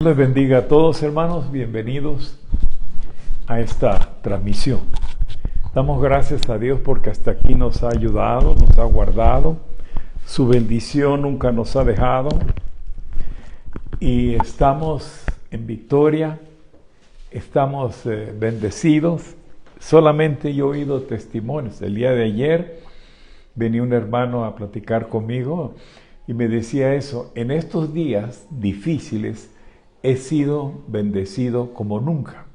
les bendiga a todos, hermanos. Bienvenidos a esta transmisión. Damos gracias a Dios porque hasta aquí nos ha ayudado, nos ha guardado. Su bendición nunca nos ha dejado. Y estamos en victoria, estamos bendecidos. Solamente yo he oído testimonios. El día de ayer venía un hermano a platicar conmigo y me decía eso: en estos días difíciles he sido bendecido como nunca.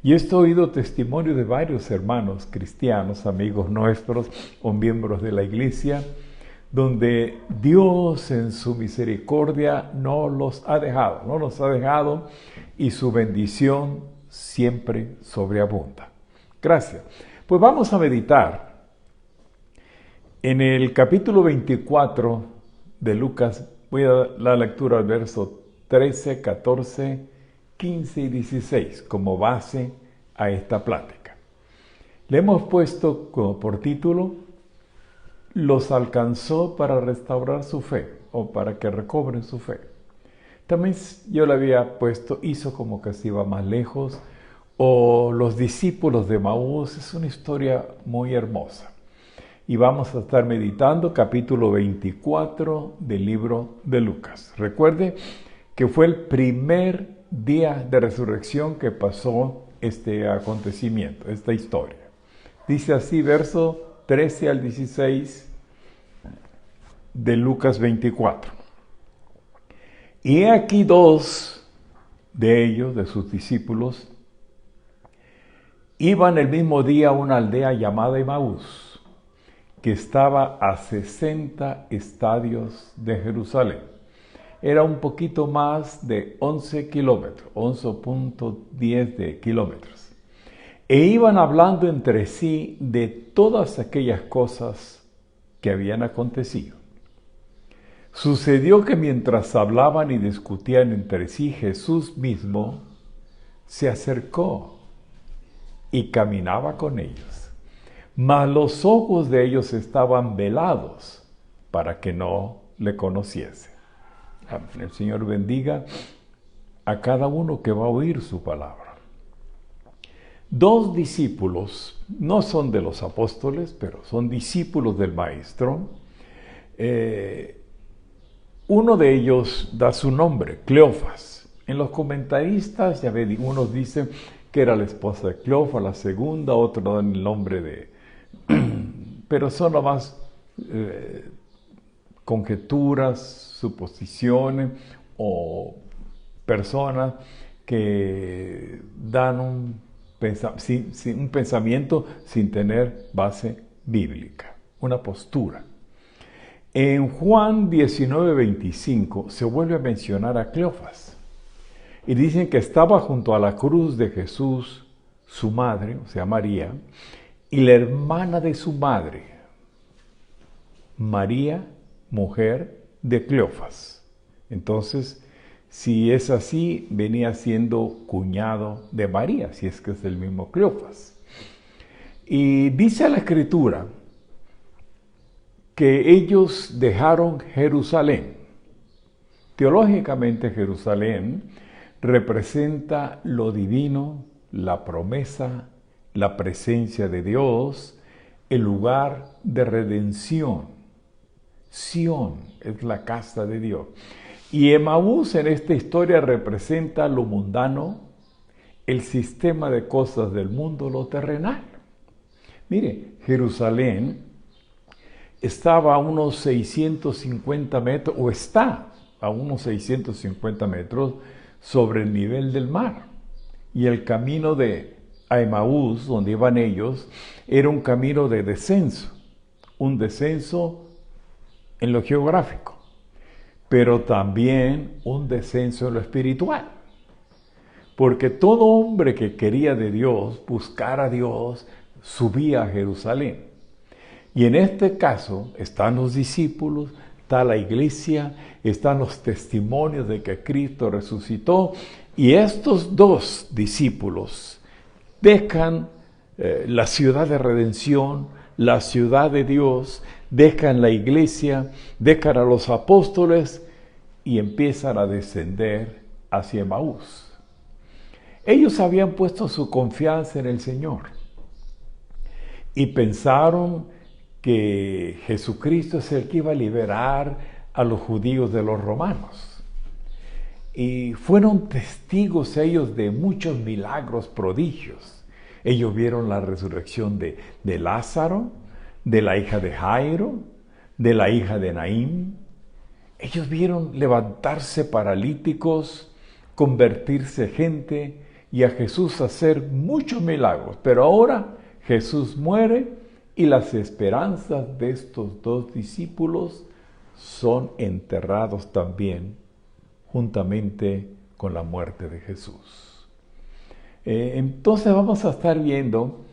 Y he oído testimonio de varios hermanos cristianos, amigos nuestros o miembros de la iglesia, donde Dios en su misericordia no nos ha dejado y su bendición siempre sobreabunda. Gracias. Pues vamos a meditar en el capítulo 24 de Lucas. Voy a dar la lectura al verso 13, 14, 15 y 16 como base a esta plática. Le hemos puesto como por título: los alcanzó para restaurar su fe, o para que recobren su fe. También yo le había puesto: hizo como que se iba más lejos, o los discípulos de Maús. Es una historia muy hermosa. Y vamos a estar meditando capítulo 24 del libro de Lucas. Recuerde que fue el primer día de resurrección que pasó este acontecimiento, esta historia. Dice así, verso 13 al 16 de Lucas 24. Y he aquí dos de ellos, de sus discípulos, iban el mismo día a una aldea llamada Emaús, que estaba a 60 estadios de Jerusalén. Era un poquito más de 11 kilómetros, 11.10 de kilómetros. E iban hablando entre sí de todas aquellas cosas que habían acontecido. Sucedió que mientras hablaban y discutían entre sí, Jesús mismo se acercó y caminaba con ellos. Mas los ojos de ellos estaban velados para que no le conociesen. El Señor bendiga a cada uno que va a oír su palabra. Dos discípulos, no son de los apóstoles, pero son discípulos del Maestro. Uno de ellos da su nombre, Cleofas. En los comentaristas, ya ven, unos dicen que era la esposa de Cleofas, la segunda, otros dan el nombre de... pero son nomás conjeturas, suposiciones o personas que dan un pensamiento sin tener base bíblica, una postura. En Juan 19:25 se vuelve a mencionar a Cleofas y dicen que estaba junto a la cruz de Jesús su madre, o sea María, y la hermana de su madre, María, mujer de Cleofas. Entonces, si es así, venía siendo cuñado de María, si es que es el mismo Cleofas. Y dice la Escritura que ellos dejaron Jerusalén. Teológicamente, Jerusalén representa lo divino, la promesa, la presencia de Dios, el lugar de redención. Sión es la casa de Dios. Y Emaús en esta historia representa lo mundano, el sistema de cosas del mundo, lo terrenal. Mire, Jerusalén estaba a unos 650 metros, o está a unos 650 metros sobre el nivel del mar. Y el camino a Emaús, donde iban ellos, era un camino de descenso, un descenso en lo geográfico, pero también un descenso en lo espiritual. Porque todo hombre que quería de Dios, buscar a Dios, subía a Jerusalén. Y en este caso están los discípulos, está la iglesia, están los testimonios de que Cristo resucitó, y estos dos discípulos dejan la ciudad de redención, la ciudad de Dios, dejan la iglesia, dejan a los apóstoles y empiezan a descender hacia Emaús. Ellos habían puesto su confianza en el Señor y pensaron que Jesucristo es el que iba a liberar a los judíos de los romanos. Y fueron testigos ellos de muchos milagros, prodigios. Ellos vieron la resurrección de Lázaro, de la hija de Jairo, de la hija de Naín. Ellos vieron levantarse paralíticos, convertirse gente y a Jesús hacer muchos milagros. Pero ahora Jesús muere y las esperanzas de estos dos discípulos son enterrados también juntamente con la muerte de Jesús. Entonces vamos a estar viendo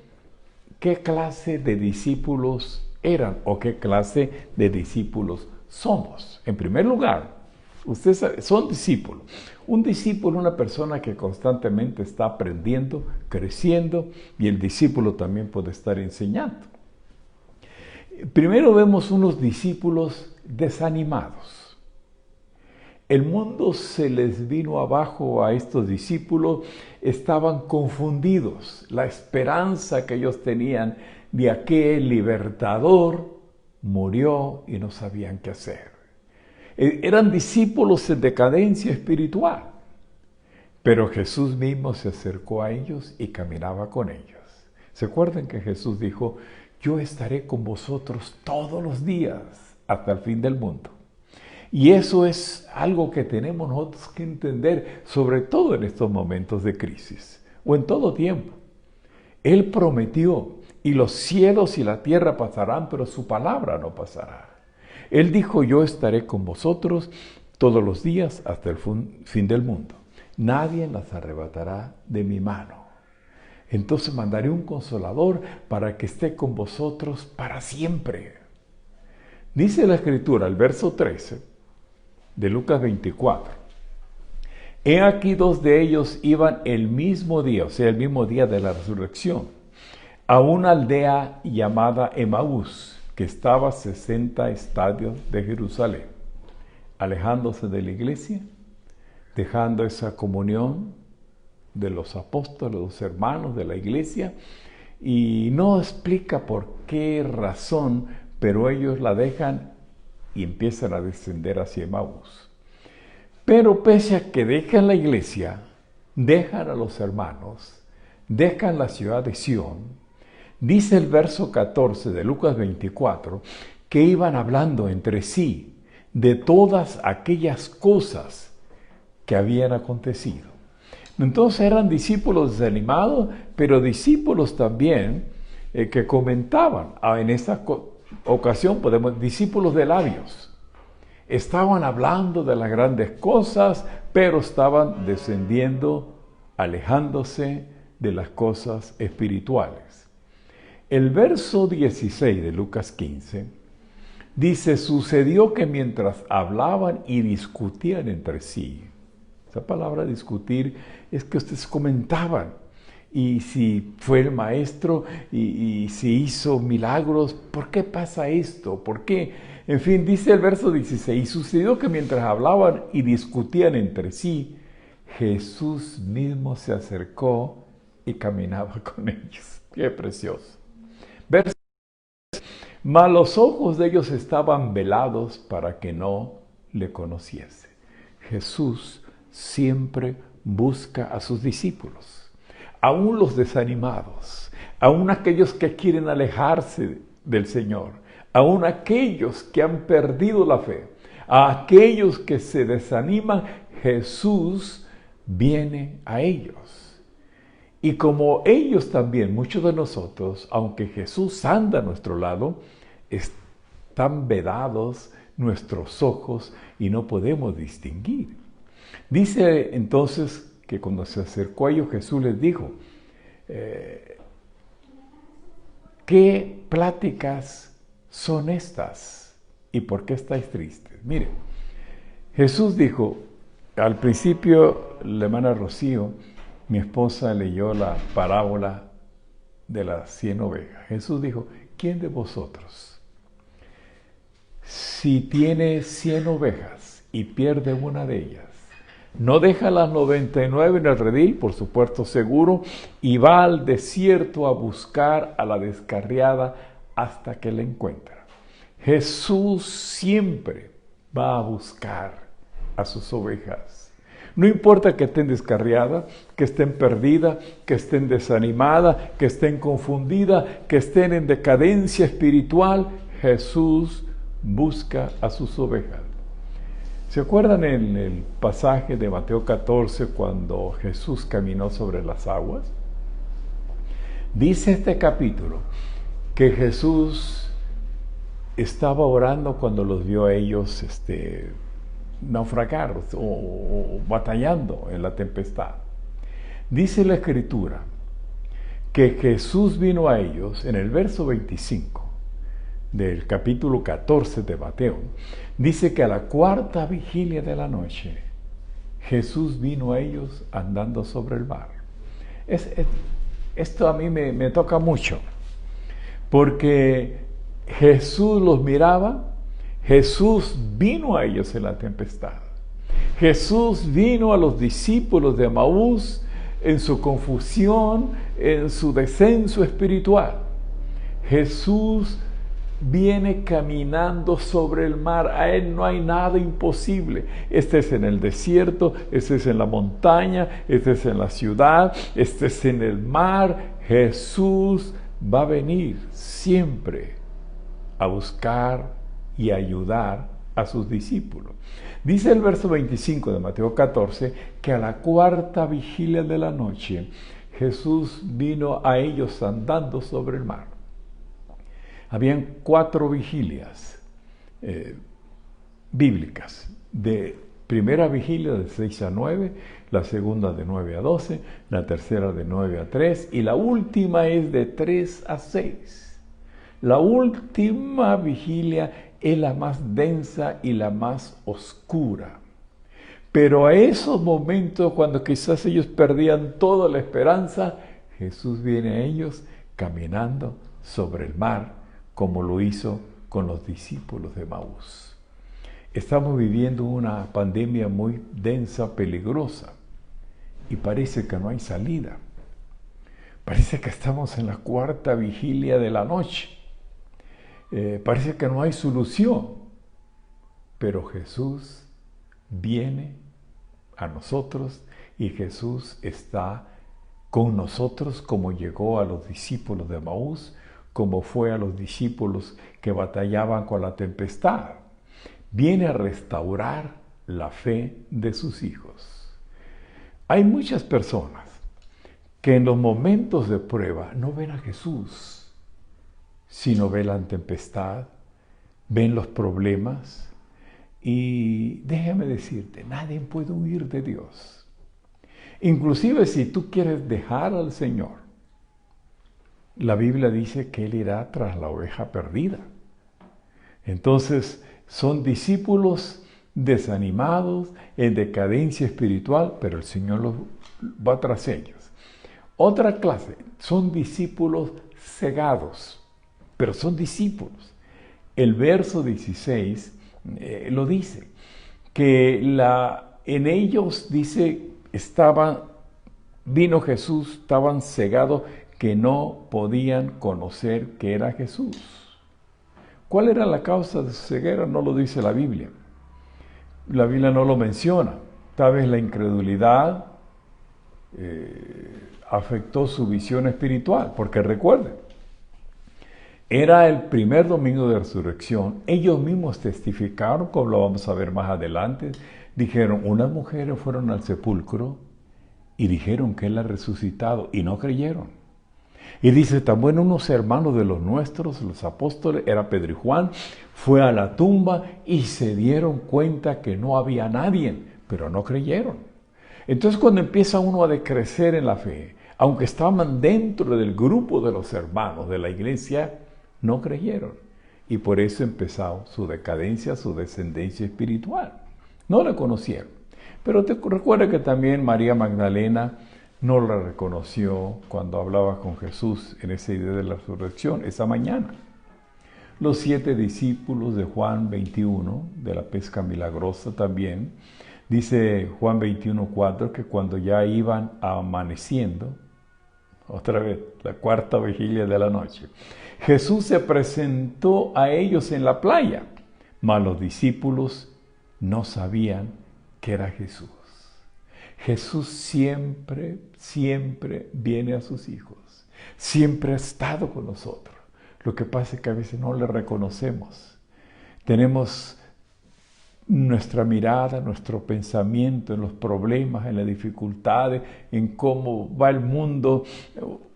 qué clase de discípulos eran o qué clase de discípulos somos. En primer lugar, ustedes saben, son discípulos. Un discípulo es una persona que constantemente está aprendiendo, creciendo, y el discípulo también puede estar enseñando. Primero vemos unos discípulos desanimados. El mundo se les vino abajo a estos discípulos, estaban confundidos. La esperanza que ellos tenían de aquel libertador murió y no sabían qué hacer. Eran discípulos en decadencia espiritual, pero Jesús mismo se acercó a ellos y caminaba con ellos. ¿Se acuerdan que Jesús dijo: yo estaré con vosotros todos los días hasta el fin del mundo? Y eso es algo que tenemos nosotros que entender, sobre todo en estos momentos de crisis o en todo tiempo. Él prometió, y los cielos y la tierra pasarán, pero su palabra no pasará. Él dijo: yo estaré con vosotros todos los días hasta el fin del mundo. Nadie las arrebatará de mi mano. Entonces mandaré un consolador para que esté con vosotros para siempre. Dice la Escritura, el verso 13 de Lucas 24. He aquí dos de ellos iban el mismo día, o sea, el mismo día de la resurrección, a una aldea llamada Emaús, que estaba a 60 estadios de Jerusalén, alejándose de la iglesia, dejando esa comunión de los apóstoles, los hermanos de la iglesia, y no explica por qué razón, pero ellos la dejan y empiezan a descender hacia Emaús. Pero pese a que dejan la iglesia, dejan a los hermanos, dejan la ciudad de Sión, dice el verso 14 de Lucas 24, que iban hablando entre sí de todas aquellas cosas que habían acontecido. Entonces eran discípulos desanimados, pero discípulos también que comentaban. En esta ocasión podemos, discípulos de labios. Estaban hablando de las grandes cosas, pero estaban descendiendo, alejándose de las cosas espirituales. El verso 16 de Lucas 15 dice: sucedió que mientras hablaban y discutían entre sí. Esa palabra discutir es que ustedes comentaban. Y si fue el maestro y si hizo milagros, ¿por qué pasa esto? ¿Por qué? En fin, dice el verso 16, y sucedió que mientras hablaban y discutían entre sí, Jesús mismo se acercó y caminaba con ellos. ¡Qué precioso! Verso: mas los ojos de ellos estaban velados para que no le conociese. Jesús siempre busca a sus discípulos. Aún los desanimados, aún aquellos que quieren alejarse del Señor, aún aquellos que han perdido la fe, a aquellos que se desaniman, Jesús viene a ellos. Y como ellos también, muchos de nosotros, aunque Jesús anda a nuestro lado, están vedados nuestros ojos y no podemos distinguir. Dice entonces que cuando se acercó a ellos, Jesús les dijo: ¿qué pláticas son estas? ¿Y por qué estáis tristes? Miren, Jesús dijo, al principio, la hermana Rocío, mi esposa, leyó la parábola de las 100 ovejas. Jesús dijo: ¿quién de vosotros, si tiene 100 ovejas y pierde una de ellas, No deja las 99 en el redil, por supuesto seguro, y va al desierto a buscar a la descarriada hasta que la encuentra. Jesús siempre va a buscar a sus ovejas. No importa que estén descarriadas, que estén perdidas, que estén desanimadas, que estén confundidas, que estén en decadencia espiritual, Jesús busca a sus ovejas. ¿Se acuerdan en el pasaje de Mateo 14 cuando Jesús caminó sobre las aguas? Dice este capítulo que Jesús estaba orando cuando los vio a ellos naufragar o batallando en la tempestad. Dice la Escritura que Jesús vino a ellos en el verso 25 del capítulo 14 de Mateo. Dice que a la cuarta vigilia de la noche Jesús vino a ellos andando sobre el mar. Esto a mí me toca mucho, porque Jesús los miraba. Jesús vino a ellos en la tempestad. Jesús vino a los discípulos de Emaús en su confusión, en su descenso espiritual. Jesús viene caminando sobre el mar. A Él no hay nada imposible. Este es en el desierto, este es en la montaña, este es en la ciudad, este es en el mar. Jesús va a venir siempre a buscar y ayudar a sus discípulos. Dice el verso 25 de Mateo 14 que a la cuarta vigilia de la noche Jesús vino a ellos andando sobre el mar. Habían 4 vigilias bíblicas. De primera vigilia de 6 a 9, la segunda de 9 a 12, la tercera de 9 a 3 y la última es de 3 a 6. La última vigilia es la más densa y la más oscura. Pero a esos momentos, cuando quizás ellos perdían toda la esperanza, Jesús viene a ellos caminando sobre el mar, como lo hizo con los discípulos de Emaús. Estamos viviendo una pandemia muy densa, peligrosa, y parece que no hay salida. Parece que estamos en la cuarta vigilia de la noche. Parece que no hay solución, pero Jesús viene a nosotros y Jesús está con nosotros como llegó a los discípulos de Emaús, como fue a los discípulos que batallaban con la tempestad. Viene a restaurar la fe de sus hijos. Hay muchas personas que en los momentos de prueba no ven a Jesús, sino ven la tempestad, ven los problemas. Y déjame decirte, nadie puede huir de Dios. Inclusive si tú quieres dejar al Señor, la Biblia dice que Él irá tras la oveja perdida. Entonces, son discípulos desanimados, en decadencia espiritual, pero el Señor los va tras ellos. Otra clase, son discípulos cegados, pero son discípulos. El verso 16 lo dice, que en ellos, dice, vino Jesús, estaban cegados, que no podían conocer que era Jesús. ¿Cuál era la causa de su ceguera? No lo dice la Biblia. La Biblia no lo menciona. Tal vez la incredulidad afectó su visión espiritual, porque recuerden, era el primer domingo de resurrección. Ellos mismos testificaron, como lo vamos a ver más adelante. Dijeron, unas mujeres fueron al sepulcro y dijeron que Él ha resucitado, y no creyeron. Y dice, también unos hermanos de los nuestros, los apóstoles, era Pedro y Juan, fue a la tumba y se dieron cuenta que no había nadie, pero no creyeron. Entonces, cuando empieza uno a decrecer en la fe, aunque estaban dentro del grupo de los hermanos de la iglesia, no creyeron. Y por eso empezó su decadencia, su descendencia espiritual. No la conocieron. Pero te recuerda que también María Magdalena no la reconoció cuando hablaba con Jesús en ese día de la resurrección, esa mañana. Los 7 discípulos de Juan 21, de la pesca milagrosa también, Dice Juan 21:4 que cuando ya iban amaneciendo, otra vez, la cuarta vigilia de la noche, Jesús se presentó a ellos en la playa, mas los discípulos no sabían que era Jesús. Jesús siempre, siempre viene a sus hijos. Siempre ha estado con nosotros. Lo que pasa es que a veces no le reconocemos. Tenemos nuestra mirada, nuestro pensamiento en los problemas, en las dificultades, en cómo va el mundo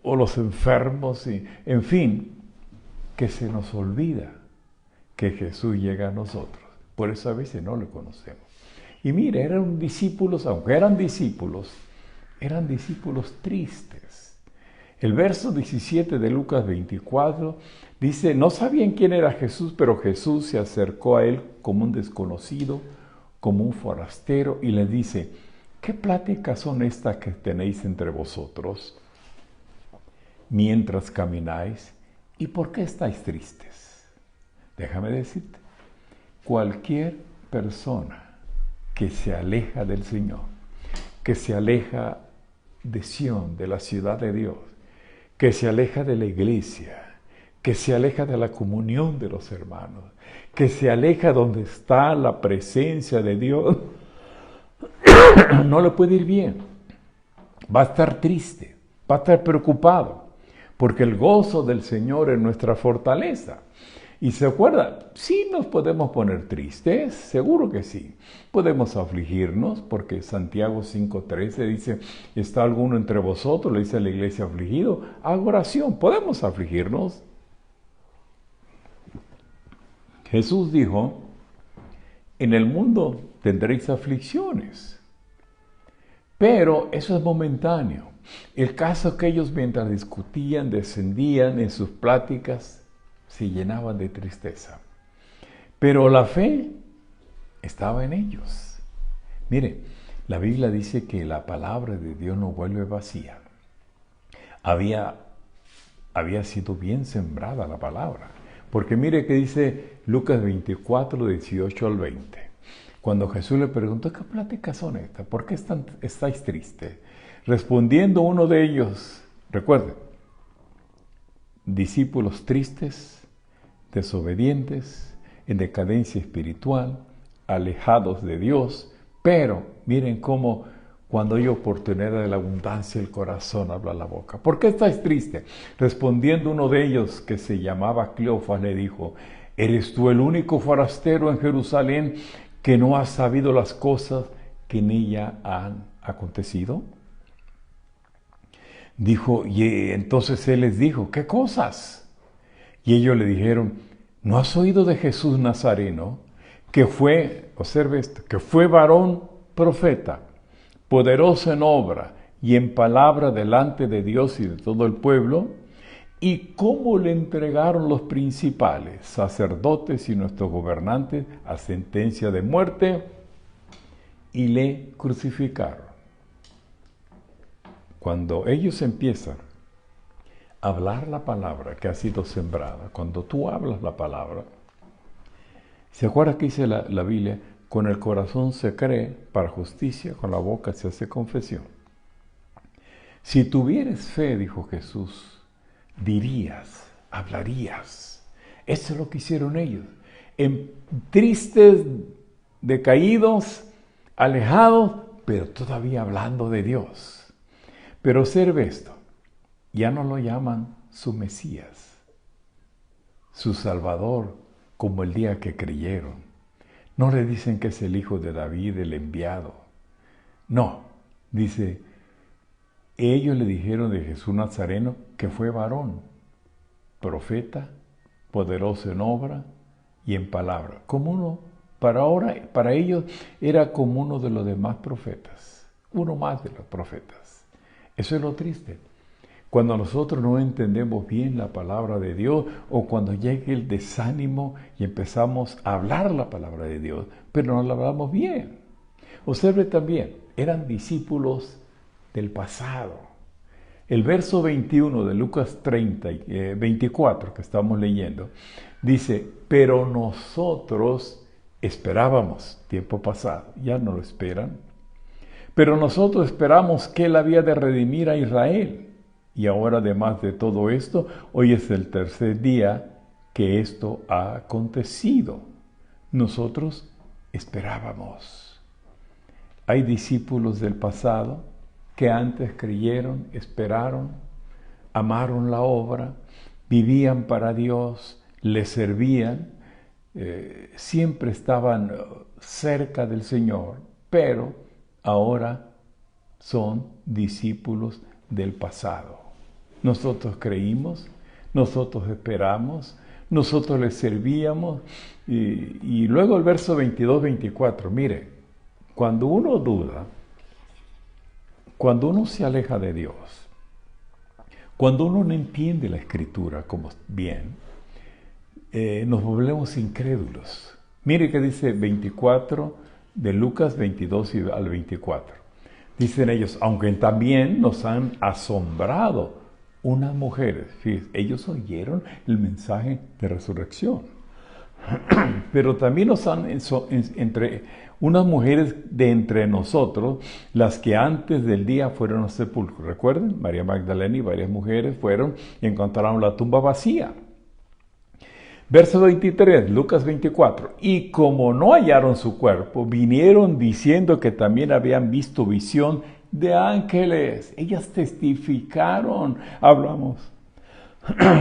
o los enfermos, y, en fin, que se nos olvida que Jesús llega a nosotros. Por eso a veces no le conocemos. Y mire, eran discípulos, aunque eran discípulos tristes. El verso 17 de Lucas 24 dice, no sabían quién era Jesús, pero Jesús se acercó a él como un desconocido, como un forastero, y les dice, ¿qué pláticas son estas que tenéis entre vosotros mientras camináis? ¿Y por qué estáis tristes? Déjame decirte, cualquier persona que se aleja del Señor, que se aleja de Sión, de la ciudad de Dios, que se aleja de la iglesia, que se aleja de la comunión de los hermanos, que se aleja donde está la presencia de Dios, no le puede ir bien. Va a estar triste, va a estar preocupado, porque el gozo del Señor es nuestra fortaleza. Y se acuerda, sí nos podemos poner tristes, seguro que sí. Podemos afligirnos, porque Santiago 5:13 dice, ¿está alguno entre vosotros? Le dice a la iglesia afligido, haga oración, podemos afligirnos. Jesús dijo, en el mundo tendréis aflicciones, pero eso es momentáneo. El caso es que ellos mientras discutían, descendían en sus pláticas, se llenaban de tristeza. Pero la fe estaba en ellos. Mire, la Biblia dice que la palabra de Dios no vuelve vacía. Había sido bien sembrada la palabra. Porque mire que dice Lucas 24, 18 al 20. Cuando Jesús le preguntó, ¿qué pláticas son estas? ¿Por qué estáis tristes? Respondiendo uno de ellos, recuerden, discípulos tristes, desobedientes, en decadencia espiritual, alejados de Dios, pero miren cómo cuando hay oportunidad de la abundancia el corazón habla la boca. ¿Por qué estáis tristes? Respondiendo uno de ellos, que se llamaba Cleofas, le dijo, ¿eres tú el único forastero en Jerusalén que no has sabido las cosas que en ella han acontecido? Dijo, y entonces él les dijo, ¿qué cosas? Y ellos le dijeron, ¿no has oído de Jesús Nazareno, que fue, observe esto, que fue varón profeta, poderoso en obra y en palabra delante de Dios y de todo el pueblo? ¿Y cómo le entregaron los principales, sacerdotes y nuestros gobernantes a sentencia de muerte y le crucificaron? Cuando ellos empiezan hablar la palabra que ha sido sembrada, cuando tú hablas la palabra, ¿se acuerda que dice la Biblia? Con el corazón se cree para justicia, con la boca se hace confesión. Si tuvieres fe, dijo Jesús, dirías, hablarías. Eso es lo que hicieron ellos. Tristes, decaídos, alejados, pero todavía hablando de Dios. Pero observe esto. Ya no lo llaman su Mesías, su Salvador, como el día que creyeron. No le dicen que es el Hijo de David, el enviado. No, dice, ellos le dijeron de Jesús Nazareno que fue varón, profeta, poderoso en obra y en palabra. Como uno, para ellos era como uno de los demás profetas, uno más de los profetas. Eso es lo triste. Cuando nosotros no entendemos bien la palabra de Dios o cuando llegue el desánimo y empezamos a hablar la palabra de Dios, pero no la hablamos bien. Observe también, eran discípulos del pasado. El verso 21 de Lucas 24 que estamos leyendo, dice, pero nosotros Esperábamos tiempo pasado, ya no lo esperan. Pero nosotros esperamos que Él había de redimir a Israel. Y ahora, además de todo esto, hoy es el tercer día que esto ha acontecido. Nosotros esperábamos. Hay discípulos del pasado que antes creyeron, esperaron, amaron la obra, vivían para Dios, le servían, siempre estaban cerca del Señor, pero ahora son discípulos del pasado. Nosotros creímos, nosotros esperamos, nosotros les servíamos, y luego el verso 22-24, mire, cuando uno duda, cuando uno se aleja de Dios, cuando uno no entiende la Escritura como bien, nos volvemos incrédulos. Mire que dice 24 de Lucas 22 al 24. Dicen ellos, aunque también nos han asombrado unas mujeres. Fíjense, ellos oyeron el mensaje de resurrección. Pero también nos han entre unas mujeres de entre nosotros, las que antes del día fueron al sepulcro. Recuerden, María Magdalena y varias mujeres fueron y encontraron la tumba vacía. Verso 23, Lucas 24. Y como no hallaron su cuerpo, vinieron diciendo que también habían visto visión de ángeles. Ellas testificaron. Hablamos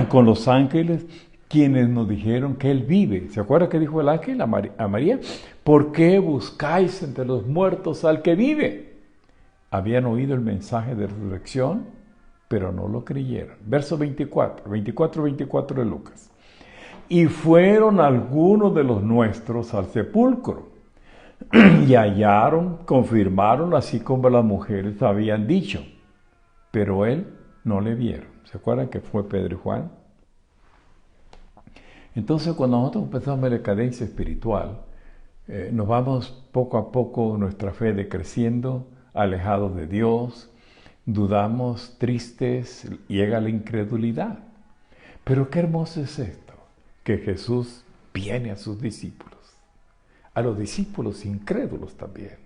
con los ángeles, quienes nos dijeron que Él vive. ¿Se acuerda que dijo el ángel a María? ¿Por qué buscáis entre los muertos al que vive? Habían oído el mensaje de resurrección, pero no lo creyeron. Verso 24 de Lucas. Y fueron algunos de los nuestros al sepulcro, y hallaron, confirmaron, así como las mujeres habían dicho, pero Él no le vieron. ¿Se acuerdan que fue Pedro y Juan? Entonces, cuando nosotros empezamos la decadencia espiritual, nos vamos poco a poco nuestra fe decreciendo, alejados de Dios, dudamos, tristes, llega la incredulidad. Pero qué hermoso es esto, que Jesús viene a sus discípulos, a los discípulos incrédulos también,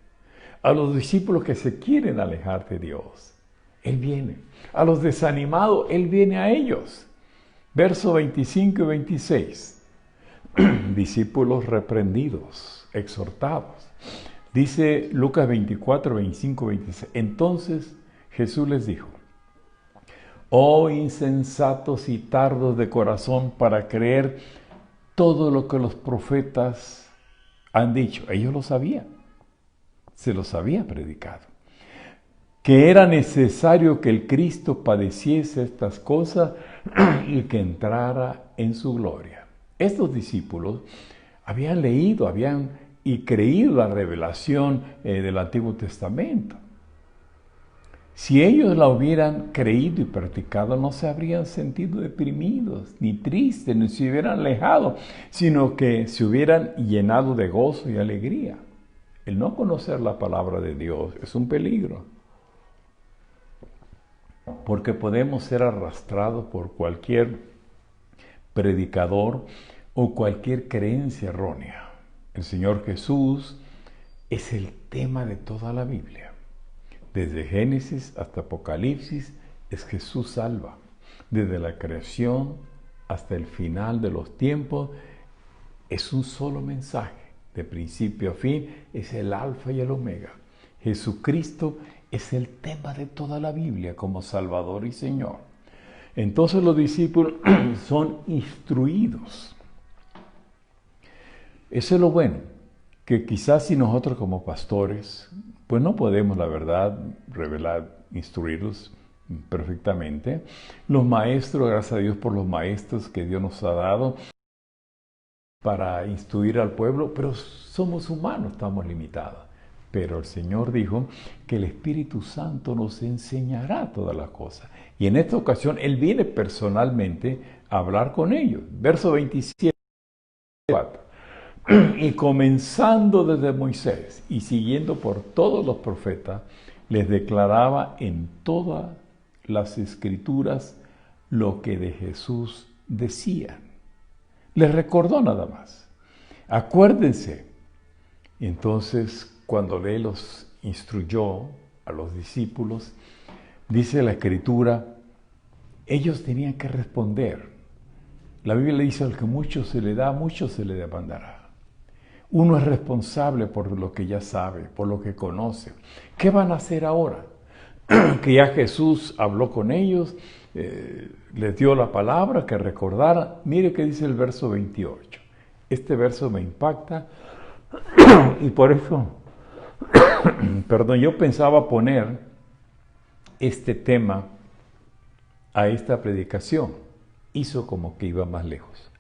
a los discípulos que se quieren alejar de Dios. Él viene. A los desanimados, Él viene a ellos. Verso 25 y 26. Discípulos reprendidos, exhortados. Dice Lucas 24, 25, 26. Entonces Jesús les dijo, oh insensatos y tardos de corazón para creer todo lo que los profetas han dicho. Ellos lo sabían, se los había predicado. Que era necesario que el Cristo padeciese estas cosas y que entrara en su gloria. Estos discípulos habían leído, y creído la revelación del Antiguo Testamento. Si ellos la hubieran creído y practicado, no se habrían sentido deprimidos, ni tristes, ni se hubieran alejado, sino que se hubieran llenado de gozo y alegría. El no conocer la palabra de Dios es un peligro, porque podemos ser arrastrados por cualquier predicador o cualquier creencia errónea. El Señor Jesús es el tema de toda la Biblia. Desde Génesis hasta Apocalipsis es Jesús salva. Desde la creación hasta el final de los tiempos es un solo mensaje. De principio a fin es el alfa y el omega. Jesucristo es el tema de toda la Biblia como Salvador y Señor. Entonces los discípulos son instruidos. Eso es lo bueno, que quizás si nosotros como pastores, pues no podemos, la verdad, revelar, instruirlos perfectamente. Los maestros, gracias a Dios por los maestros que Dios nos ha dado para instruir al pueblo, pero somos humanos, estamos limitados. Pero el Señor dijo que el Espíritu Santo nos enseñará todas las cosas. Y en esta ocasión Él viene personalmente a hablar con ellos. Verso 27. Y comenzando desde Moisés y siguiendo por todos los profetas, les declaraba en todas las Escrituras lo que de Jesús decían. Les recordó nada más. Acuérdense Y entonces, cuando Él los instruyó a los discípulos, dice la Escritura, ellos tenían que responder. La Biblia dice, al que mucho se le da, mucho se le demandará. Uno es responsable por lo que ya sabe, por lo que conoce. ¿Qué van a hacer ahora? Que ya Jesús habló con ellos, les dio la palabra, que recordaran. Mire qué dice el verso 28. Este verso me impacta y por eso, perdón, yo pensaba poner este tema a esta predicación. Hizo como que iba más lejos.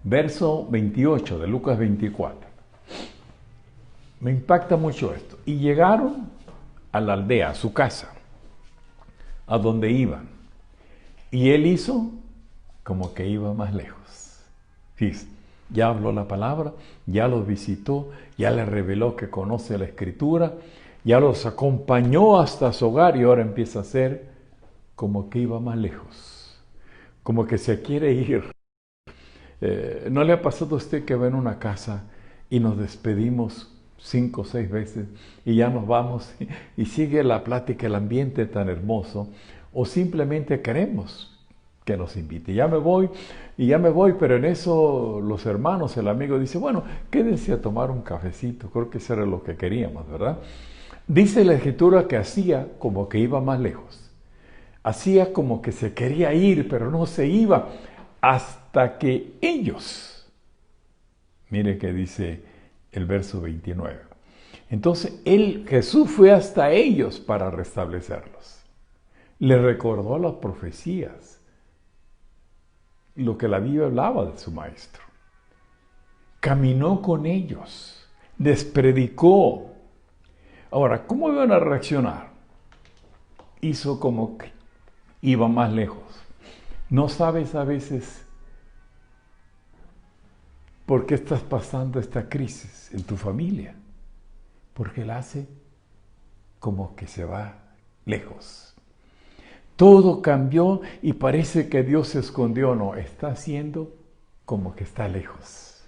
Verso 28 de Lucas 24. Me impacta mucho esto. Y llegaron a la aldea, a su casa, a donde iban. Y él hizo como que iba más lejos. Fíjense, ya habló la palabra, ya los visitó, ya les reveló que conoce la Escritura, ya los acompañó hasta su hogar y ahora empieza a hacer como que iba más lejos. Como que se quiere ir. ¿No le ha pasado a usted que va en una casa y nos despedimos 5 o 6 veces y ya nos vamos y sigue la plática, el ambiente tan hermoso, o simplemente queremos que nos invite? Ya me voy, pero en eso los hermanos, el amigo dice, bueno, quédense a tomar un cafecito. Creo que eso era lo que queríamos, ¿verdad? Dice la Escritura que hacía como que iba más lejos. Hacía como que se quería ir, pero no se iba, hasta que ellos, mire que dice el verso 29. Entonces, Jesús fue hasta ellos para restablecerlos. Les recordó las profecías, lo que la Biblia hablaba de su maestro. Caminó con ellos, les predicó. Ahora, ¿cómo iban a reaccionar? Hizo como que iba más lejos. ¿No sabes a veces por qué estás pasando esta crisis en tu familia? Porque él hace como que se va lejos. Todo cambió y parece que Dios se escondió. No, está haciendo como que está lejos.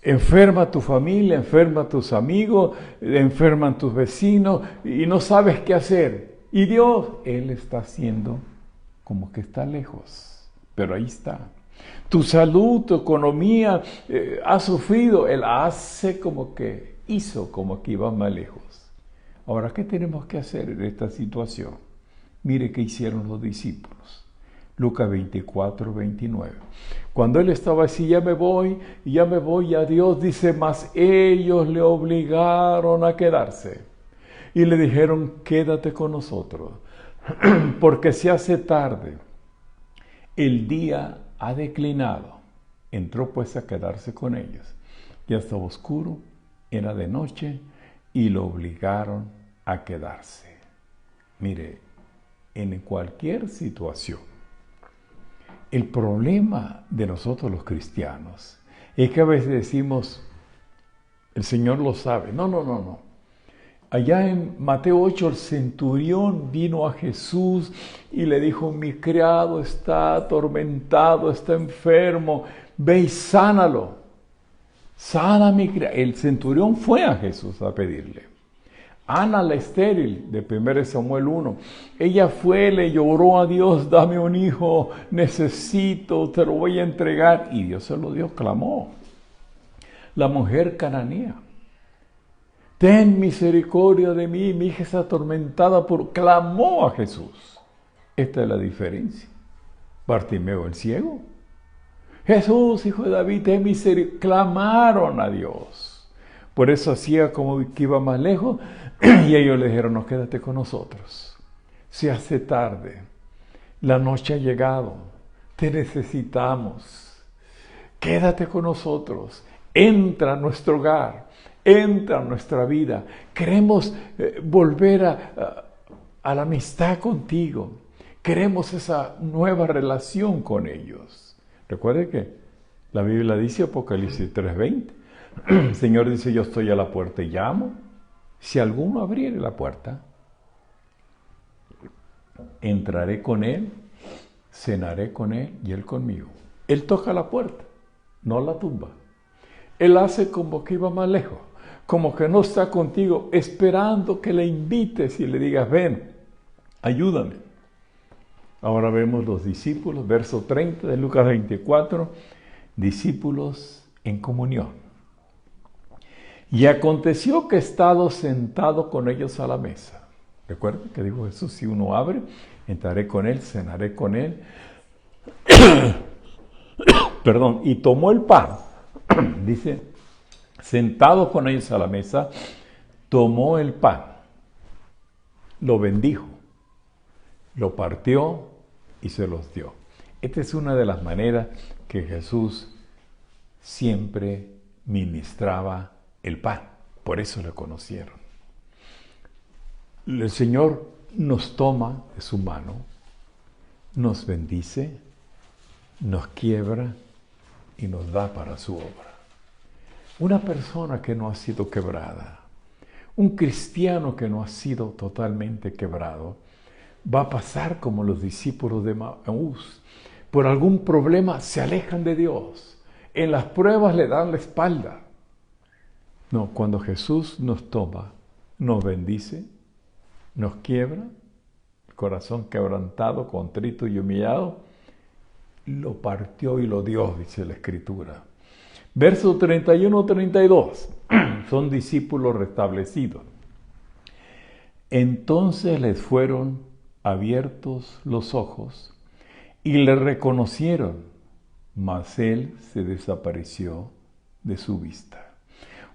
Enferma tu familia, enferma tus amigos, enferman tus vecinos y no sabes qué hacer. Y Dios, Él está haciendo como que está lejos, pero ahí está. Tu salud, tu economía ha sufrido, Él hace como que hizo como que iba más lejos. Ahora, ¿qué tenemos que hacer en esta situación? Mire qué hicieron los discípulos. Lucas 24, 29. Cuando él estaba así, ya me voy, a Dios dice, mas ellos le obligaron a quedarse. Y le dijeron, quédate con nosotros, porque se hace tarde. El día ha declinado. Entró pues a quedarse con ellos. Ya estaba oscuro, era de noche, y lo obligaron a quedarse. Mire, en cualquier situación, el problema de nosotros los cristianos es que a veces decimos, el Señor lo sabe. No. Allá en Mateo 8, el centurión vino a Jesús y le dijo, mi criado está atormentado, está enfermo, ve y sánalo. Sana mi criado. El centurión fue a Jesús a pedirle. Ana la estéril, de 1 Samuel 1, ella fue, le lloró a Dios, dame un hijo, necesito, te lo voy a entregar. Y Dios se lo dio, clamó. La mujer cananea, ten misericordia de mí, mi hija está atormentada clamó a Jesús. Esta es la diferencia. Bartimeo el ciego, Jesús, hijo de David, ten misericordia, clamaron a Dios. Por eso hacía como que iba más lejos y ellos le dijeron, no, quédate con nosotros. Se hace tarde, la noche ha llegado, te necesitamos. Quédate con nosotros, entra a nuestro hogar, entra a nuestra vida. Queremos volver a la amistad contigo. Queremos esa nueva relación con ellos. Recuerde que la Biblia dice, Apocalipsis 3:20, el Señor dice, yo estoy a la puerta y llamo. Si alguno abriere la puerta, entraré con él, cenaré con él y él conmigo. Él toca la puerta, no la tumba. Él hace como que iba más lejos, como que no está contigo, esperando que le invites y le digas, ven, ayúdame. Ahora vemos los discípulos, verso 30 de Lucas 24, discípulos en comunión. Y aconteció que estado sentado con ellos a la mesa. Recuerden que dijo Jesús, si uno abre, entraré con él, cenaré con él. Perdón, y tomó el pan, dice, sentado con ellos a la mesa, tomó el pan, lo bendijo, lo partió y se los dio. Esta es una de las maneras que Jesús siempre ministraba el pan. Por eso le conocieron. El Señor nos toma de su mano, nos bendice, nos quiebra y nos da para su obra. Una persona que no ha sido quebrada, un cristiano que no ha sido totalmente quebrado, va a pasar como los discípulos de Maús. Por algún problema se alejan de Dios. En las pruebas le dan la espalda. No, cuando Jesús nos toma, nos bendice, nos quiebra, el corazón quebrantado, contrito y humillado, lo partió y lo dio, dice la Escritura. Versos 31-32, son discípulos restablecidos. Entonces les fueron abiertos los ojos y le reconocieron, mas él se desapareció de su vista.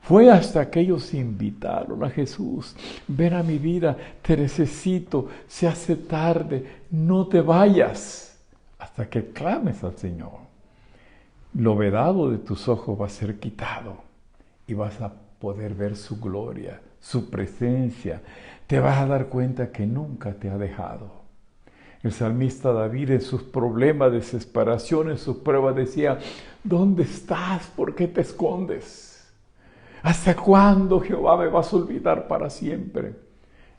Fue hasta que ellos invitaron a Jesús, ven a mi vida, te necesito, se hace tarde, no te vayas, hasta que clames al Señor. Lo vedado de tus ojos va a ser quitado y vas a poder ver su gloria, su presencia. Te vas a dar cuenta que nunca te ha dejado. El salmista David en sus problemas, desesperación, en sus pruebas decía, ¿dónde estás? ¿Por qué te escondes? ¿Hasta cuándo, Jehová, me vas a olvidar para siempre?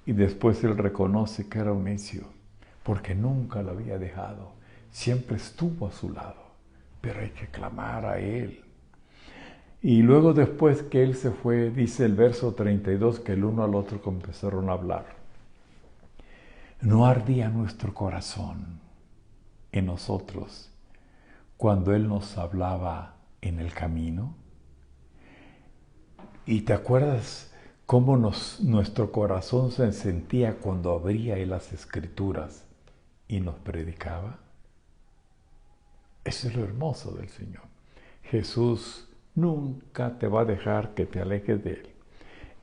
Y después él reconoce que era un necio, porque nunca lo había dejado. Siempre estuvo a su lado, pero hay que clamar a él. Y luego después que él se fue, dice el verso 32, que el uno al otro empezaron a hablar. ¿No ardía nuestro corazón en nosotros cuando él nos hablaba en el camino? ¿Y te acuerdas cómo nuestro corazón se sentía cuando abría él las Escrituras y nos predicaba? Eso es lo hermoso del Señor. Jesús nunca te va a dejar que te alejes de él.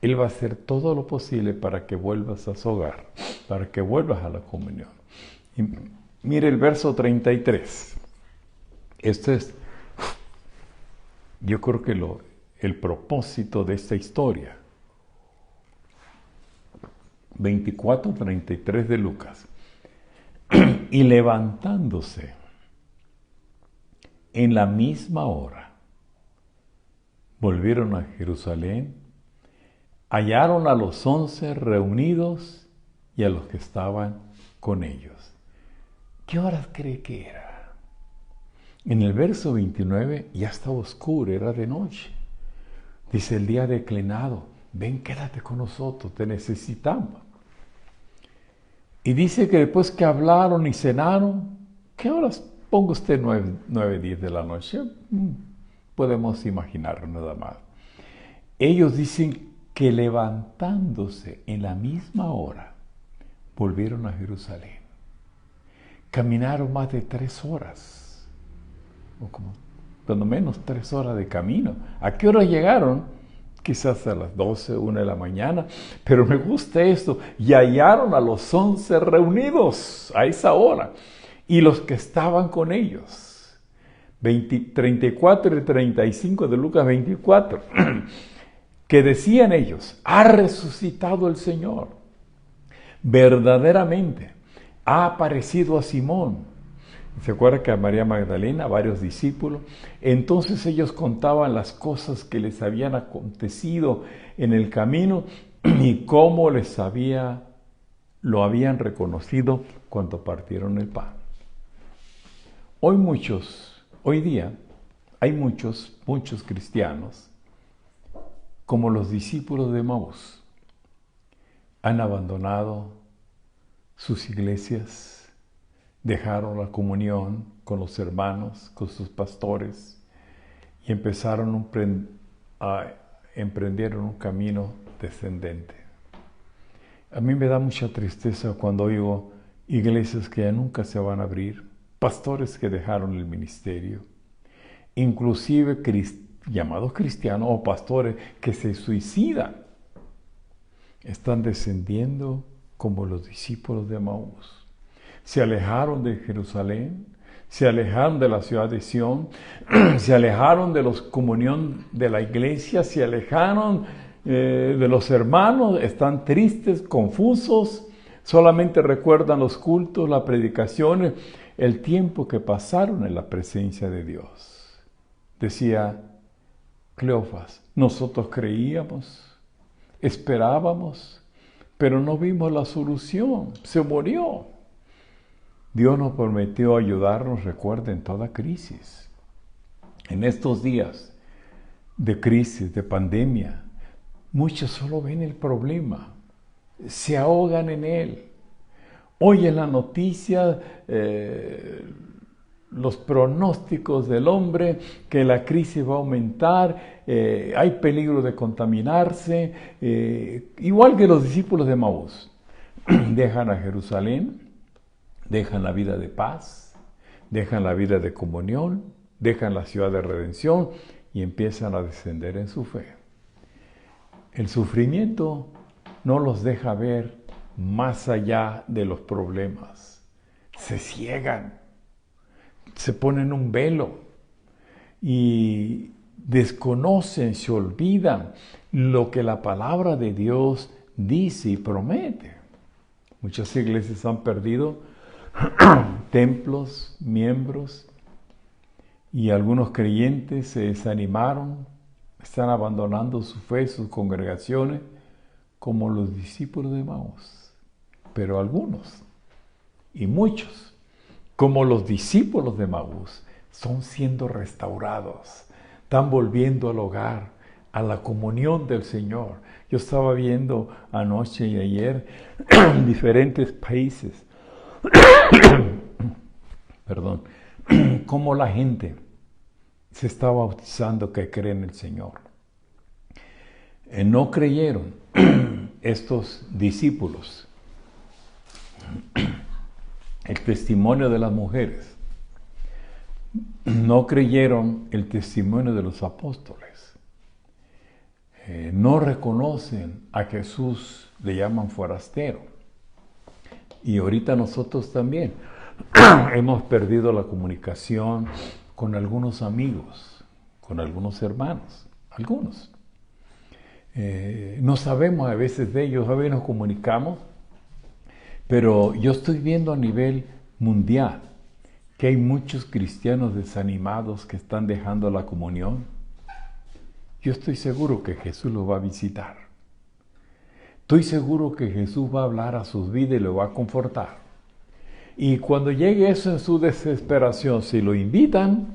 Él va a hacer todo lo posible para que vuelvas a su hogar, para que vuelvas a la comunión. Y mire el verso 33. Este es, yo creo que el propósito de esta historia. 24-33 de Lucas. Y levantándose en la misma hora, volvieron a Jerusalén, hallaron a los 11 reunidos y a los que estaban con ellos. ¿Qué horas cree que era? En el verso 29 ya estaba oscuro, era de noche. Dice el día declinado, ven, quédate con nosotros, te necesitamos. Y dice que después que hablaron y cenaron, ¿qué horas? Ponga usted 9-10 de la noche. Podemos imaginar nada más. Ellos dicen que levantándose en la misma hora, volvieron a Jerusalén. Caminaron más de 3 horas, o como cuando menos 3 horas de camino. ¿A qué hora llegaron? Quizás a las 12, 1 de la mañana, pero me gusta esto. Y hallaron a los 11 reunidos a esa hora, y los que estaban con ellos. 34 y 35 de Lucas 24, que decían ellos, ha resucitado el Señor, verdaderamente, ha aparecido a Simón. ¿Se acuerda que a María Magdalena, a varios discípulos? Entonces ellos contaban las cosas que les habían acontecido en el camino y cómo lo habían reconocido cuando partieron el pan. Hoy día hay muchos cristianos como los discípulos de Emaús. Han abandonado sus iglesias, dejaron la comunión con los hermanos, con sus pastores, y emprendieron un camino descendente. A mí me da mucha tristeza cuando oigo iglesias que ya nunca se van a abrir, pastores que dejaron el ministerio, inclusive llamados cristianos o pastores que se suicidan. Están descendiendo como los discípulos de Emaús. Se alejaron de Jerusalén, se alejaron de la ciudad de Sión, se alejaron de la comunión de la iglesia, se alejaron de los hermanos, están tristes, confusos, solamente recuerdan los cultos, las predicaciones, el tiempo que pasaron en la presencia de Dios. Decía Cleofas, nosotros creíamos, esperábamos, pero no vimos la solución, se murió. Dios nos prometió ayudarnos, recuerden, en toda crisis. En estos días de crisis, de pandemia, muchos solo ven el problema, se ahogan en él. Oyen la noticia, los pronósticos del hombre, que la crisis va a aumentar, hay peligro de contaminarse, igual que los discípulos de Emaús. Dejan a Jerusalén, dejan la vida de paz, dejan la vida de comunión, dejan la ciudad de redención y empiezan a descender en su fe. El sufrimiento no los deja ver más allá de los problemas. Se ciegan, se ponen un velo y desconocen, se olvidan lo que la palabra de Dios dice y promete. Muchas iglesias han perdido templos, miembros, y algunos creyentes se desanimaron, están abandonando su fe, sus congregaciones, como los discípulos de Emaús. Pero algunos, y muchos, como los discípulos de Emaús, son siendo restaurados, están volviendo al hogar, a la comunión del Señor. Yo estaba viendo anoche y ayer en diferentes países, perdón, cómo la gente se está bautizando que cree en el Señor. No creyeron estos discípulos el testimonio de las mujeres, no creyeron el testimonio de los apóstoles, no reconocen a Jesús, le llaman forastero. Y ahorita nosotros también hemos perdido la comunicación con algunos amigos, con algunos hermanos, algunos. No sabemos a veces de ellos, a veces nos comunicamos, pero yo estoy viendo a nivel mundial que hay muchos cristianos desanimados que están dejando la comunión. Yo estoy seguro que Jesús los va a visitar. Estoy seguro que Jesús va a hablar a sus vidas y los va a confortar. Y cuando llegue eso en su desesperación, si lo invitan,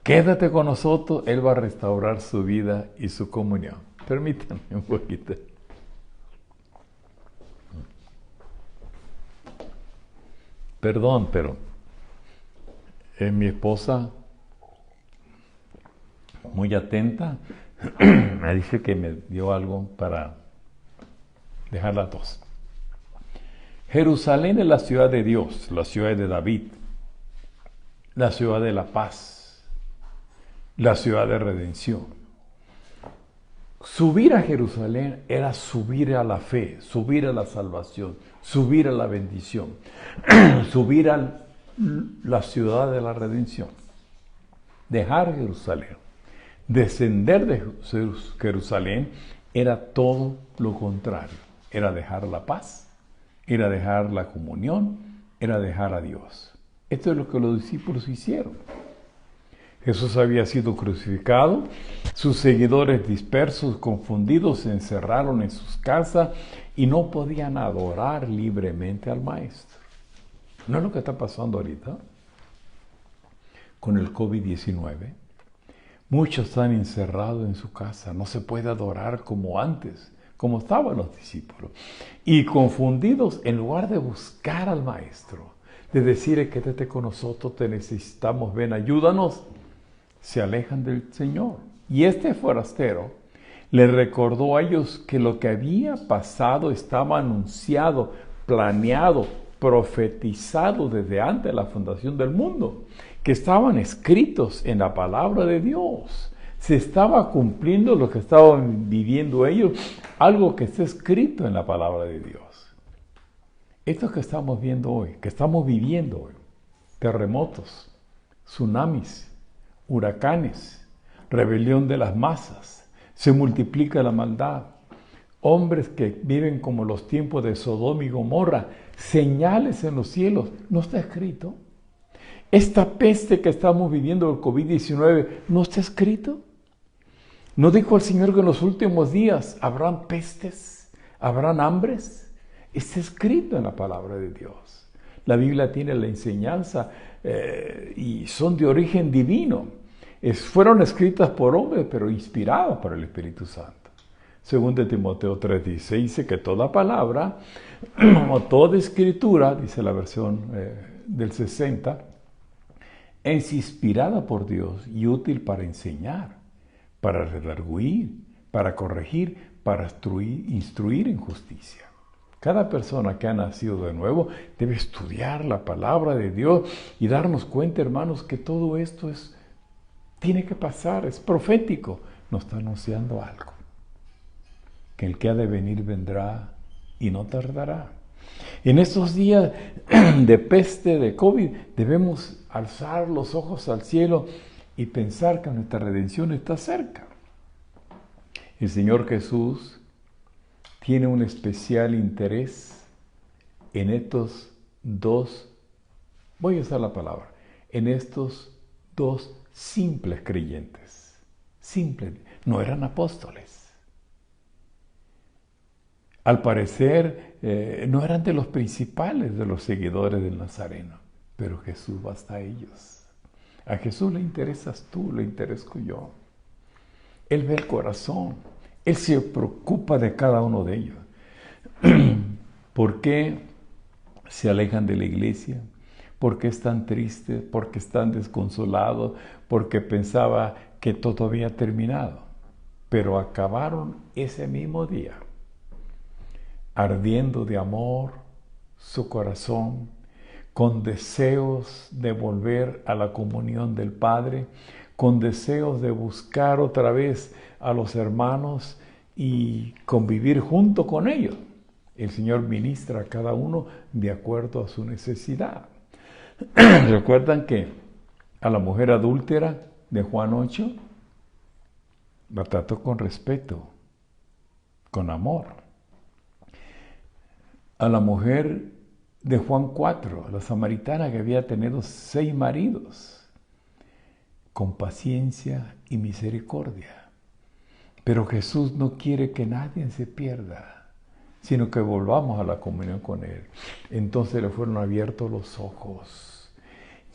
quédate con nosotros, Él va a restaurar su vida y su comunión. Permítanme un poquito. Perdón, pero mi esposa, muy atenta, me dice que me dio algo para dejar la tos. Jerusalén es la ciudad de Dios, la ciudad de David, la ciudad de la paz, la ciudad de redención. Subir a Jerusalén era subir a la fe, subir a la salvación, subir a la bendición, subir a la ciudad de la redención. Dejar Jerusalén, descender de Jerusalén era todo lo contrario. Era dejar la paz, era dejar la comunión, era dejar a Dios. Esto es lo que los discípulos hicieron. Jesús había sido crucificado, sus seguidores dispersos, confundidos, se encerraron en sus casas y no podían adorar libremente al Maestro. ¿No es lo que está pasando ahorita con el COVID-19? Muchos están encerrados en su casa, no se puede adorar como antes, como estaban los discípulos. Y confundidos, en lugar de buscar al Maestro, de decirle, quédate con nosotros, te necesitamos, ven, ayúdanos, se alejan del Señor. Y este forastero le recordó a ellos que lo que había pasado estaba anunciado, planeado, profetizado desde antes de la fundación del mundo, que estaban escritos en la palabra de Dios. Se estaba cumpliendo lo que estaban viviendo ellos, algo que está escrito en la palabra de Dios. Esto que estamos viendo hoy, que estamos viviendo hoy, terremotos, tsunamis, huracanes, rebelión de las masas, se multiplica la maldad, hombres que viven como los tiempos de Sodoma y Gomorra, señales en los cielos, ¿no está escrito? Esta peste que estamos viviendo, el COVID-19, ¿no está escrito? ¿No dijo el Señor que en los últimos días habrán pestes, habrán hambres? Está escrito en la palabra de Dios. La Biblia tiene la enseñanza y son de origen divino. Fueron escritas por hombres, pero inspiradas por el Espíritu Santo. Según de Timoteo 3:16, dice que toda palabra o toda escritura, dice la versión del 60, es inspirada por Dios y útil para enseñar, para redarguir, para corregir, para instruir en justicia. Cada persona que ha nacido de nuevo debe estudiar la palabra de Dios y darnos cuenta, hermanos, que todo esto tiene que pasar, es profético, nos está anunciando algo. Que el que ha de venir vendrá y no tardará. En estos días de peste, de COVID, debemos alzar los ojos al cielo y pensar que nuestra redención está cerca. El Señor Jesús tiene un especial interés en estos dos, voy a usar la palabra, en estos dos simples creyentes. Simples, no eran apóstoles. Al parecer, no eran de los principales de los seguidores del Nazareno, pero Jesús va hasta ellos. A Jesús le interesas tú, le interesco yo. Él ve el corazón, Él se preocupa de cada uno de ellos. ¿Por qué se alejan de la iglesia? ¿Por qué están tristes? ¿Por qué están desconsolados? Porque pensaba que todo había terminado. Pero acabaron ese mismo día, ardiendo de amor su corazón, con deseos de volver a la comunión del Padre, con deseos de buscar otra vez a los hermanos y convivir junto con ellos. El Señor ministra a cada uno de acuerdo a su necesidad. ¿Recuerdan que a la mujer adúltera de Juan 8 la trató con respeto, con amor? A la mujer de Juan 4, la samaritana que había tenido 6 maridos, con paciencia y misericordia. Pero Jesús no quiere que nadie se pierda, sino que volvamos a la comunión con Él. Entonces le fueron abiertos los ojos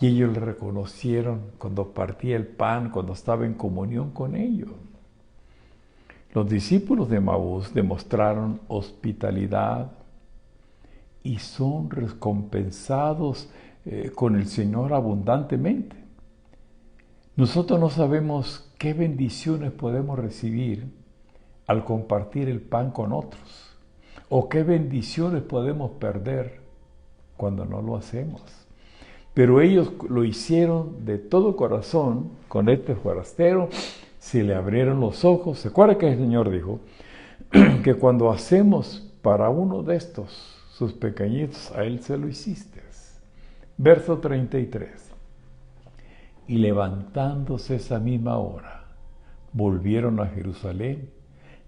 y ellos le reconocieron cuando partía el pan, cuando estaba en comunión con ellos. Los discípulos de Emaús demostraron hospitalidad y son recompensados con el Señor abundantemente. Nosotros no sabemos qué bendiciones podemos recibir al compartir el pan con otros, o qué bendiciones podemos perder cuando no lo hacemos. Pero ellos lo hicieron de todo corazón con este forastero, se le abrieron los ojos. ¿Se acuerda que el Señor dijo que cuando hacemos para uno de estos, sus pequeñitos, a Él se lo hiciste? Verso 33. Y levantándose esa misma hora, volvieron a Jerusalén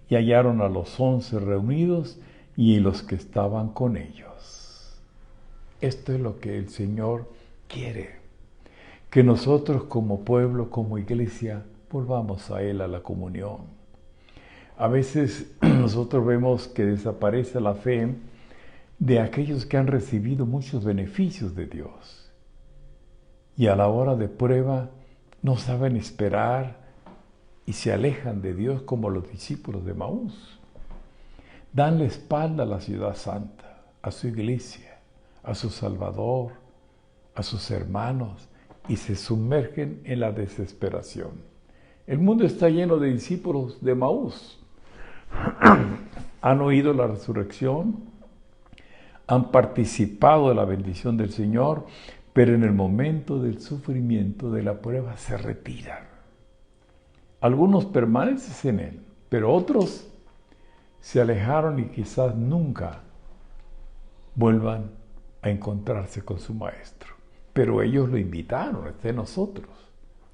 y hallaron a los 11 reunidos y los que estaban con ellos. Esto es lo que el Señor quiere, que nosotros como pueblo, como iglesia, volvamos a Él, a la comunión. A veces nosotros vemos que desaparece la fe de aquellos que han recibido muchos beneficios de Dios y a la hora de prueba no saben esperar y se alejan de Dios como los discípulos de Maús. Dan la espalda a la ciudad santa, a su iglesia, a su Salvador, a sus hermanos, y se sumergen en la desesperación. El mundo está lleno de discípulos de Maús. Han oído la resurrección, han participado de la bendición del Señor, pero en el momento del sufrimiento, de la prueba, se retiran. Algunos permanecen en él, pero otros se alejaron y quizás nunca vuelvan a encontrarse con su maestro. Pero ellos lo invitaron, de nosotros,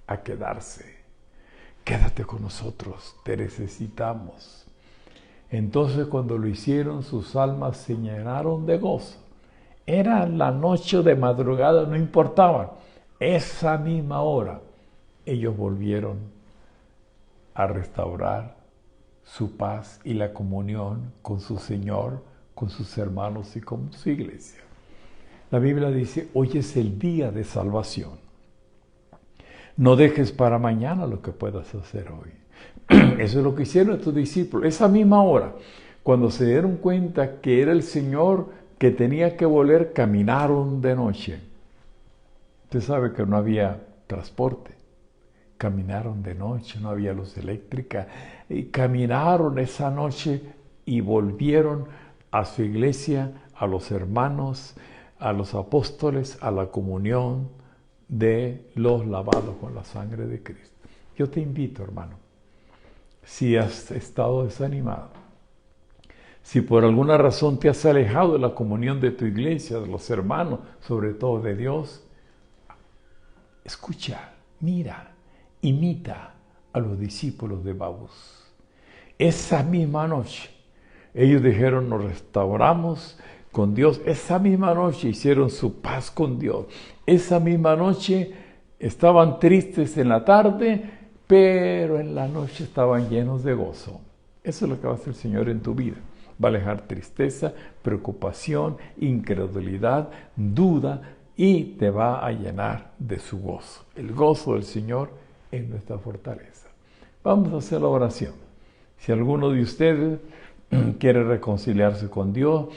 a quedarse. Quédate con nosotros, te necesitamos. Entonces, cuando lo hicieron, sus almas se llenaron de gozo. Era la noche de madrugada, no importaba. Esa misma hora, ellos volvieron a restaurar su paz y la comunión con su Señor, con sus hermanos y con su iglesia. La Biblia dice, hoy es el día de salvación. No dejes para mañana lo que puedas hacer hoy. Eso es lo que hicieron estos discípulos. Esa misma hora, cuando se dieron cuenta que era el Señor que tenía que volver, caminaron de noche. Usted sabe que no había transporte. Caminaron de noche, no había luz eléctrica. Y caminaron esa noche y volvieron a su iglesia, a los hermanos, a los apóstoles, a la comunión de los lavados con la sangre de Cristo. Yo te invito, hermano, si has estado desanimado, si por alguna razón te has alejado de la comunión de tu iglesia, de los hermanos, sobre todo de Dios, escucha, mira, imita a los discípulos de Maús. Esa misma noche, ellos dijeron, nos restauramos con Dios. Esa misma noche hicieron su paz con Dios. Esa misma noche estaban tristes en la tarde, pero en la noche estaban llenos de gozo. Eso es lo que va a hacer el Señor en tu vida. Va a alejar tristeza, preocupación, incredulidad, duda, y te va a llenar de su gozo. El gozo del Señor es nuestra fortaleza. Vamos a hacer la oración. Si alguno de ustedes quiere reconciliarse con Dios,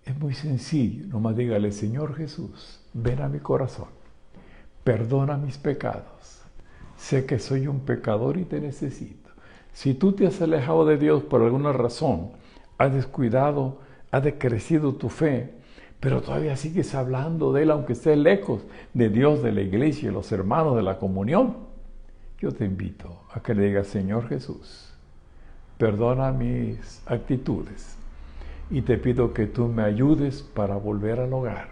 es muy sencillo. Nomás dígale, Señor Jesús, ven a mi corazón. Perdona mis pecados. Sé que soy un pecador y te necesito. Si tú te has alejado de Dios por alguna razón, has descuidado, has decrecido tu fe, pero todavía sigues hablando de Él, aunque estés lejos de Dios, de la iglesia, de los hermanos, de la comunión, yo te invito a que le digas, Señor Jesús, perdona mis actitudes y te pido que tú me ayudes para volver al hogar,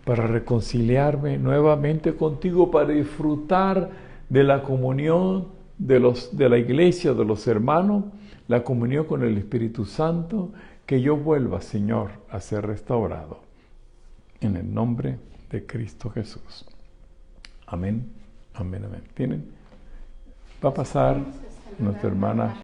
para reconciliarme nuevamente contigo, para disfrutar de la comunión de la iglesia, de los hermanos, la comunión con el Espíritu Santo, que yo vuelva, Señor, a ser restaurado. En el nombre de Cristo Jesús. Amén, amén, amén. ¿Tienen? Va a pasar nuestra hermana